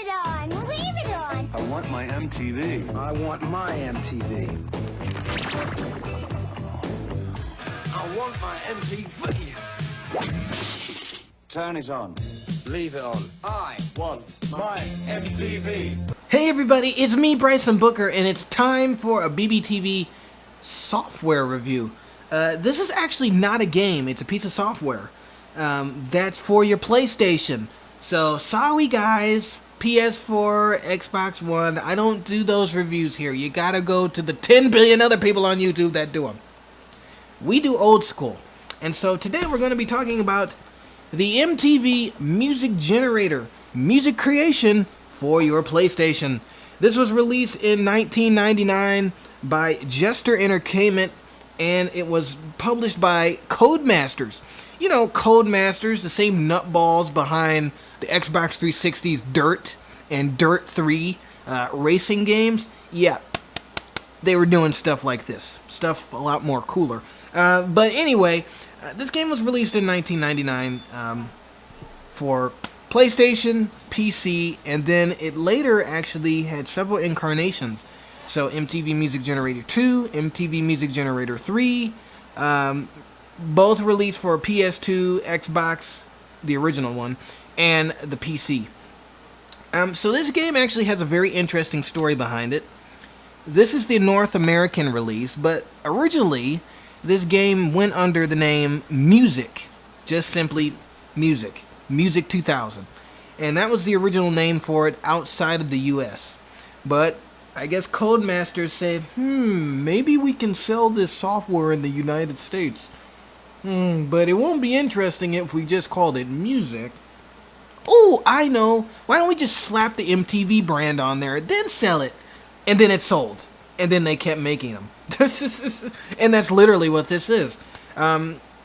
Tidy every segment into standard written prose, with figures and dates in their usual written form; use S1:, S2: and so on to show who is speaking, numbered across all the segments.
S1: it on! Leave it on!
S2: I want my MTV.
S3: I want my MTV.
S4: I want my MTV.
S2: Turn it on.
S4: Leave it on. I want my MTV.
S5: Hey everybody, it's me, Bryson Booker, and it's time for a BBTV software review. This is actually not a game, it's a piece of software that's for your PlayStation. So, sorry guys, PS4, Xbox One, I don't do those reviews here. You gotta go to the 10 billion other people on YouTube that do them. We do old school. And so today we're going to be talking about the MTV Music Generator, music creation for your PlayStation. This was released in 1999 by Jester Entertainment, and it was published by Codemasters. You know, Codemasters, the same nutballs behind the Xbox 360's Dirt and Dirt 3 racing games. Yeah, they were doing stuff like this. Stuff a lot more cooler. But anyway, this game was released in 1999 for PlayStation, PC, and then it later actually had several incarnations. So MTV Music Generator 2, MTV Music Generator 3, both released for PS2, Xbox, the original one, and the PC. So this game actually has a very interesting story behind it. This is the North American release, but originally this game went under the name Music, just simply Music 2000. And that was the original name for it outside of the US. But I guess Codemasters said, maybe we can sell this software in the United States. But it won't be interesting if we just called it Music. Oh, I know. Why don't we just slap the MTV brand on there, then sell it? And then it sold. And then they kept making them. And that's literally what this is.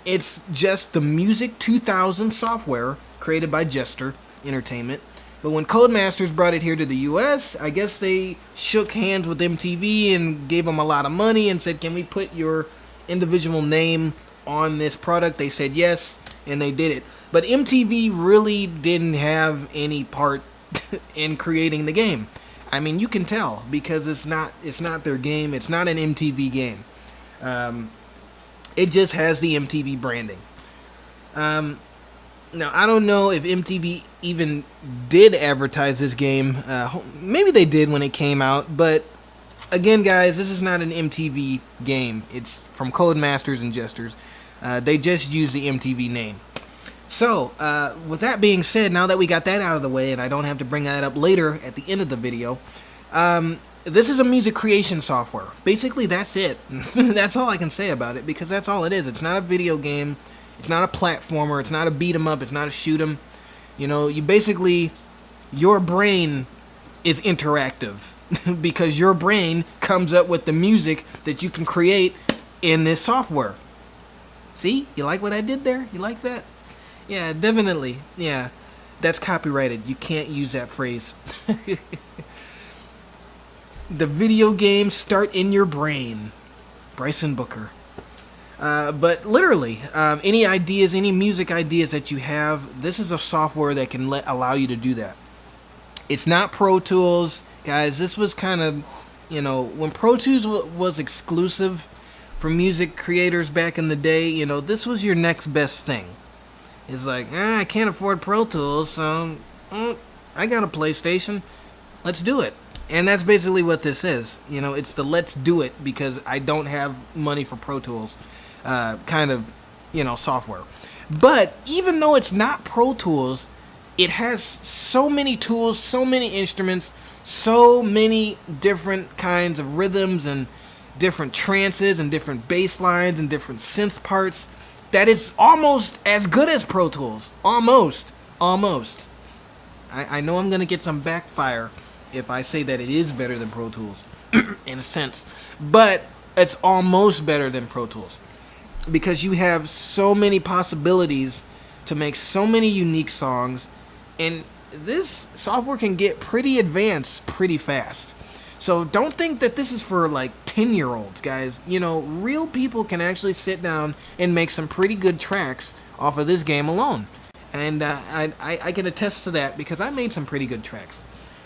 S5: It's just the Music 2000 software created by Jester Entertainment. But when Codemasters brought it here to the US, I guess they shook hands with MTV and gave them a lot of money and said, can we put your individual name on this product? They said yes, and they did it. But MTV really didn't have any part in creating the game. I mean, you can tell because it's not their game. It's not an MTV game. It just has the MTV branding. Now, I don't know if MTV even did advertise this game. Maybe they did when it came out. But, again, guys, this is not an MTV game. It's from Codemasters and Jesters. They just use the MTV name. So, with that being said, now that we got that out of the way, and I don't have to bring that up later at the end of the video, this is a music creation software. Basically, that's it. That's all I can say about it, because that's all it is. It's not a video game. It's not a platformer. It's not a beat 'em up. It's not a shoot 'em. You know, your brain is interactive, because your brain comes up with the music that you can create in this software. See? You like what I did there? You like that? Yeah, definitely. Yeah, that's copyrighted. You can't use that phrase. The video games start in your brain. Bryson Booker. But literally, any ideas, any music ideas that you have, this is a software that can allow you to do that. It's not Pro Tools. Guys, this was kind of, you know, when Pro Tools was exclusive for music creators back in the day, you know, this was your next best thing. It's like, I can't afford Pro Tools, so I got a PlayStation. Let's do it. And that's basically what this is. You know, it's the let's do it because I don't have money for Pro Tools kind of, you know, software. But even though it's not Pro Tools, it has so many tools, so many instruments, so many different kinds of rhythms and different trances and different bass lines and different synth parts, that is almost as good as Pro Tools. Almost. I know I'm going to get some backfire if I say that it is better than Pro Tools, in a sense. But it's almost better than Pro Tools, because you have so many possibilities to make so many unique songs, and this software can get pretty advanced pretty fast. So don't think that this is for like 10-year-olds, guys. You know, real people can actually sit down and make some pretty good tracks off of this game alone. And I can attest to that because I made some pretty good tracks.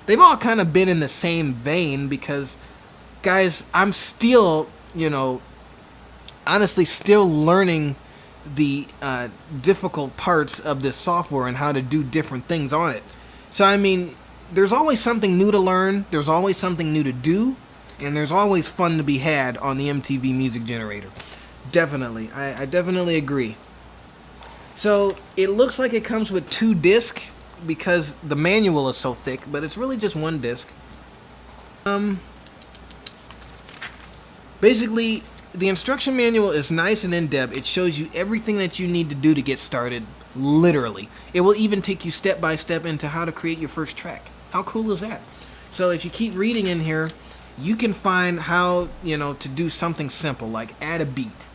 S5: they've all kind of been in the same vein because, guys, I'm still, honestly still learning the difficult parts of this software and how to do different things on it. So, I mean, there's always something new to learn, there's always something new to do, and there's always fun to be had on the MTV Music Generator. Definitely. I definitely agree. So, it looks like it comes with 2 discs because the manual is so thick, but it's really just 1 disc. Basically, the instruction manual is nice and in-depth. It shows you everything that you need to do to get started, literally. It will even take you step by step into how to create your first track. How cool is that? So if you keep reading in here, you can find how, to do something simple like add a beat,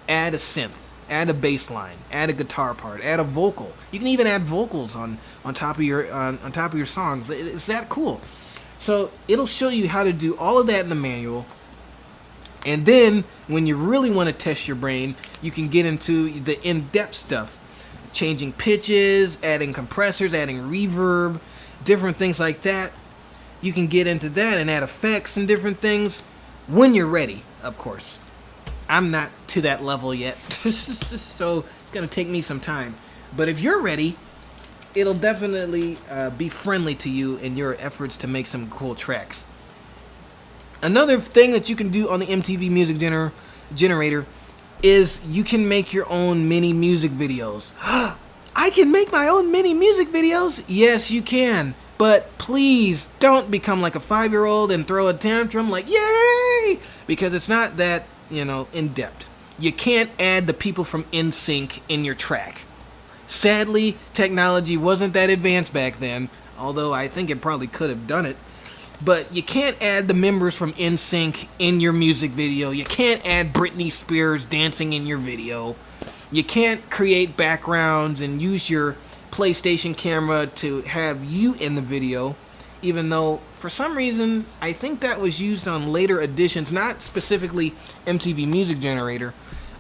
S5: add a synth, add a bass line, add a guitar part, add a vocal. You can even add vocals on top of your songs. It's that cool. So it'll show you how to do all of that in the manual. And then, when you really want to test your brain, you can get into the in-depth stuff. Changing pitches, adding compressors, adding reverb, different things like that. You can get into that and add effects and different things when you're ready, of course. I'm not to that level yet, so it's going to take me some time. But if you're ready, it'll definitely be friendly to you in your efforts to make some cool tracks. Another thing that you can do on the MTV Music Generator is you can make your own mini music videos. I can make my own mini music videos? Yes, you can. But please don't become like a 5-year-old and throw a tantrum like, yay! Because it's not that, in depth. You can't add the people from NSYNC in your track. Sadly, technology wasn't that advanced back then, although I think it probably could have done it. But you can't add the members from NSYNC in your music video. You can't add Britney Spears dancing in your video. You can't create backgrounds and use your PlayStation camera to have you in the video. Even though, for some reason, I think that was used on later editions. Not specifically MTV Music Generator,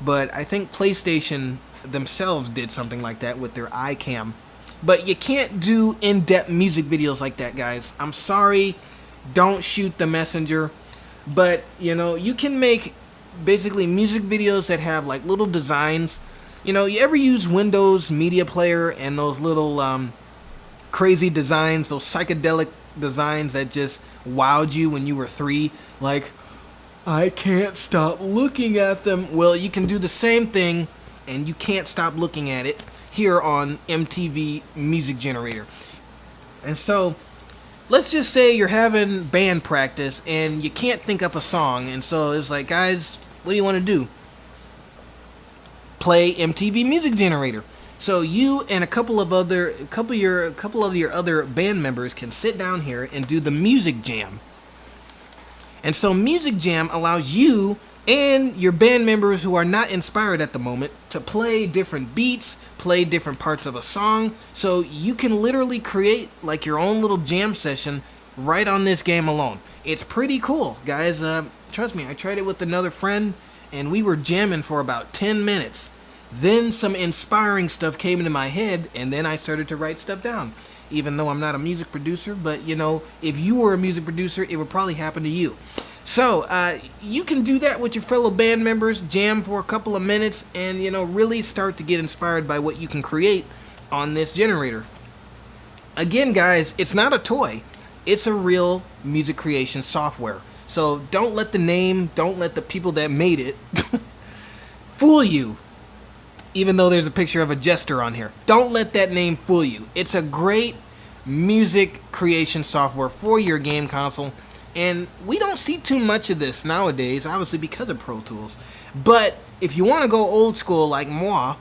S5: but I think PlayStation themselves did something like that with their iCam. But you can't do in-depth music videos like that, guys. I'm sorry. Don't shoot the messenger. But, you can make basically music videos that have like little designs. You ever use Windows Media Player and those little crazy designs, those psychedelic designs that just wowed you when you were 3? Like, I can't stop looking at them. Well, you can do the same thing, and you can't stop looking at it here on MTV Music Generator. And so, let's just say you're having band practice and you can't think up a song, and so it's like, guys, what do you want to do? Play MTV Music Generator. So you and a couple of your other band members can sit down here and do the Music Jam. And so Music Jam allows you and your band members who are not inspired at the moment to play different beats, play different parts of a song, so you can literally create like your own little jam session right on this game alone. It's pretty cool, guys. Trust me, I tried it with another friend and we were jamming for about 10 minutes. Then some inspiring stuff came into my head and then I started to write stuff down. Even though I'm not a music producer, but if you were a music producer, it would probably happen to you. So, you can do that with your fellow band members, jam for a couple of minutes, and, really start to get inspired by what you can create on this generator. Again, guys, it's not a toy. It's a real music creation software. So, don't let the name, don't let the people that made it fool you. Even though there's a picture of a jester on here. Don't let that name fool you. It's a great music creation software for your game console. And we don't see too much of this nowadays, obviously because of Pro Tools. But if you want to go old school like moi,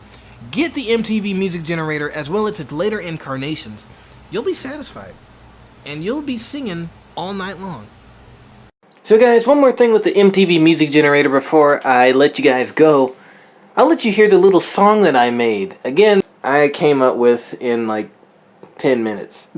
S5: get the MTV Music Generator as well as its later incarnations. You'll be satisfied. And you'll be singing all night long. So guys, one more thing with the MTV Music Generator before I let you guys go. I'll let you hear the little song that I made. Again, I came up with in like 10 minutes.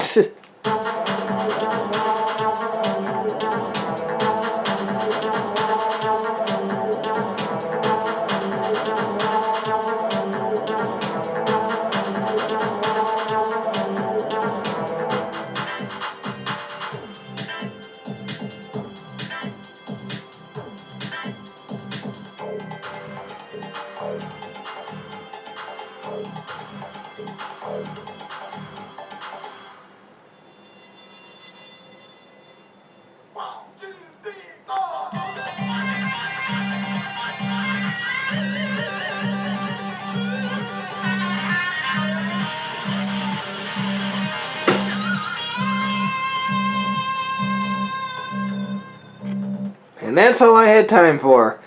S5: And that's all I had time for.